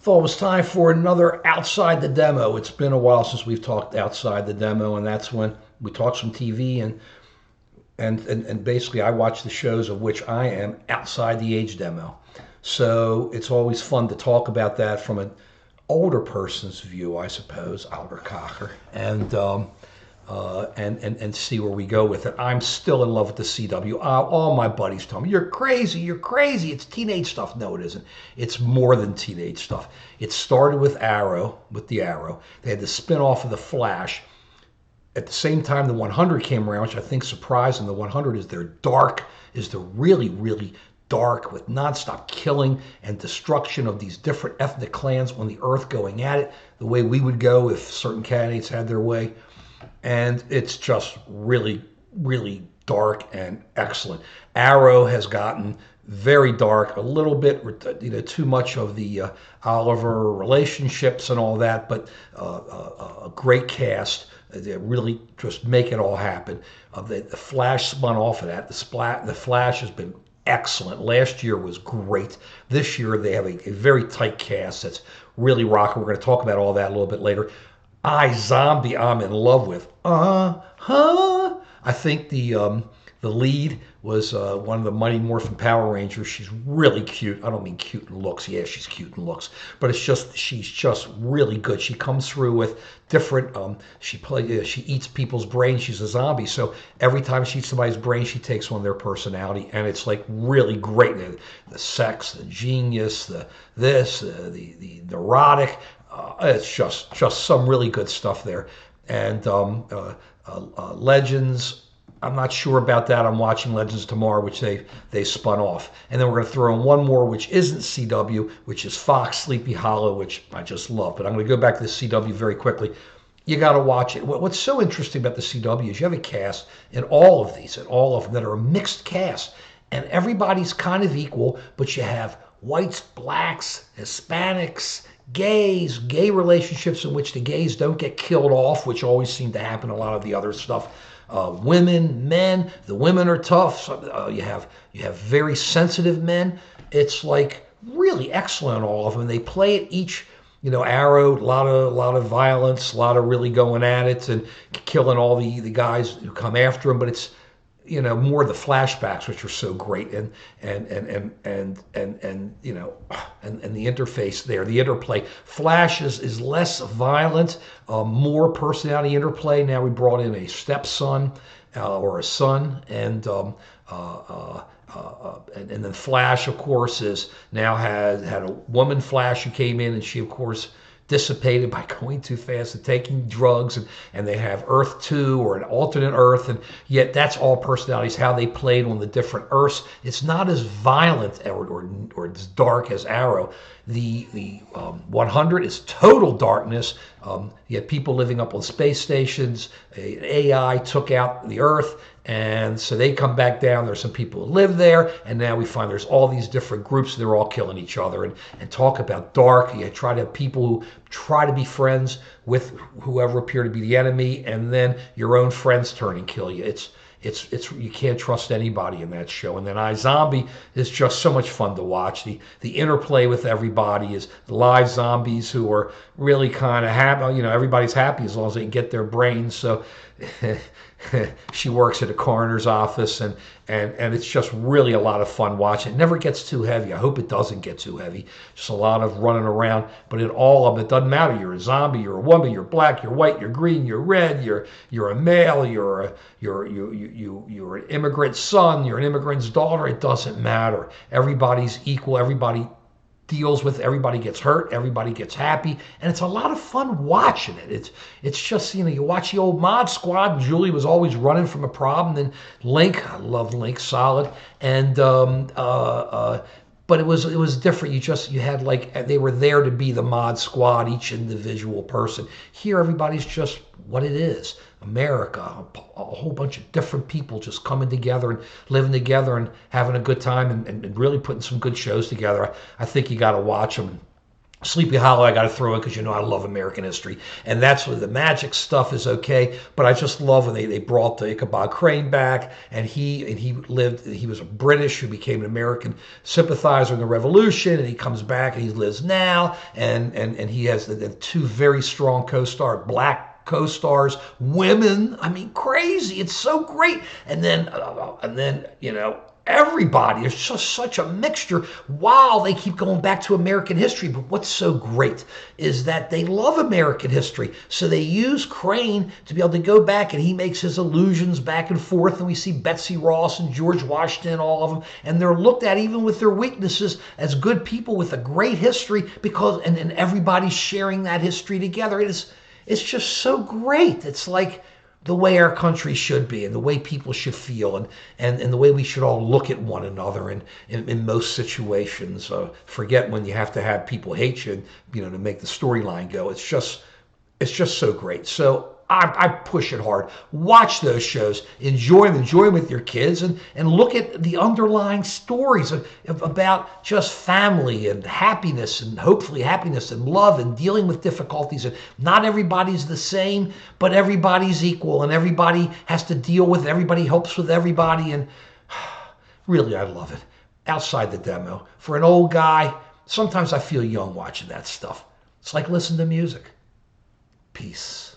Thought it was time for another Outside the Demo. It's been a while since we've talked Outside the Demo, and that's when we talk some TV and basically I watch the shows of which I am outside the age demo. So it's always fun to talk about that from an older person's view, I suppose, ouder cocker, and see where we go with it. I'm still in love with the CW. All my buddies tell me, "You're crazy, you're crazy. It's teenage stuff." No, it isn't. It's more than teenage stuff. It started with Arrow, with the Arrow. They had the spin-off of The Flash. At the same time, the 100 came around, which I think surprised them. The 100 is their dark, is the really, really dark with nonstop killing and destruction of these different ethnic clans on the earth going at it the way we would go if certain candidates had their way. And it's just really, really dark and excellent. Arrow has gotten very dark, a little bit, too much of the Oliver relationships and all that, but a great cast. They really just make it all happen. The Flash spun off of that. The Flash has been excellent. Last year was great. This year they have a very tight cast that's really rocking. We're going to talk about all that a little bit later. Zombie, I'm in love with. I think the lead was one of the Mighty Morphin Power Rangers. She's really cute. I don't mean cute in looks. Yeah, she's cute in looks, but it's just she's just really good. She comes through with different. She eats people's brains. She's a zombie, so every time she eats somebody's brain, she takes on their personality, and it's like really great. The sex, the genius, the neurotic. It's just some really good stuff there. And Legends, I'm not sure about that. I'm watching Legends tomorrow, which they spun off. And then we're going to throw in one more, which isn't CW, which is Fox Sleepy Hollow, which I just love. But I'm going to go back to the CW very quickly. You got to watch it. What's so interesting about the CW is you have a cast in all of these, and all of them that are a mixed cast. And everybody's kind of equal, but you have whites, blacks, Hispanics, gays, gay relationships in which the gays don't get killed off, which always seem to happen in a lot of the other stuff. Women, men, the women are tough. You have very sensitive men. It's like really excellent, all of them. They play it each, Arrow, a lot of violence, a lot of really going at it and killing all the guys who come after him. But it's more the flashbacks, which are so great, and the interface there, the interplay. Flash is less violent, more personality interplay. Now we brought in a stepson or a son, and then Flash, of course, is now had a woman Flash who came in, and she, of course, dissipated by going too fast and taking drugs, and they have Earth 2 or an alternate Earth, and yet that's all personalities, how they played on the different Earths. It's not as violent or as dark as Arrow. The 100 is total darkness. You had people living up on space stations. An AI took out the Earth, and so they come back down. There's some people who live there, and now we find there's all these different groups. They're all killing each other, and talk about dark. You try to have people who try to be friends with whoever appear to be the enemy, and then your own friends turn and kill you. It's you can't trust anybody in that show. And then iZombie is just so much fun to watch. The interplay with everybody is live zombies who are really kind of happy. Everybody's happy as long as they can get their brains. So she works at a coroner's office, and it's just really a lot of fun watching. It never gets too heavy. I hope it doesn't get too heavy. Just a lot of running around, but in all of them, it doesn't matter. You're a zombie, you're a woman, you're black, you're white, you're green, you're red, you're a male, you're an immigrant son, you're an immigrant's daughter. It doesn't matter. Everybody's equal. Everybody deals with, everybody gets hurt, everybody gets happy, and it's a lot of fun watching it. It's just, you watch the old Mod Squad. Julie was always running from a problem. Then Link, I love Link, solid, and but it was different. You had, like, they were there to be the Mod Squad, each individual person. Here, everybody's just what it is. America, a whole bunch of different people just coming together and living together and having a good time, and really putting some good shows together. I think you got to watch them Sleepy Hollow, I got to throw in because I love American history, and that's where the magic stuff is okay. But I just love when they brought the Ichabod Crane back, and he lived. He was a British who became an American sympathizer in the Revolution, and he comes back and he lives now, and he has the two very strong black co-stars, women. I mean, crazy. It's so great. And then everybody is just such a mixture while they keep going back to American history. But what's so great is that they love American history. So they use Crane to be able to go back, and he makes his allusions back and forth. And we see Betsy Ross and George Washington, all of them. And they're looked at, even with their weaknesses, as good people with a great history, because and everybody's sharing that history together. It's just so great. It's like the way our country should be, and the way people should feel, and the way we should all look at one another in most situations. Forget when you have to have people hate you, to make the storyline go. It's just so great. So I push it hard. Watch those shows. Enjoy them with your kids, and look at the underlying stories about just family and happiness, and hopefully happiness and love, and dealing with difficulties. And not everybody's the same, but everybody's equal, and everybody has to deal with, everybody helps with everybody. And really, I love it. Outside the demo, for an old guy, sometimes I feel young watching that stuff. It's like listening to music. Peace.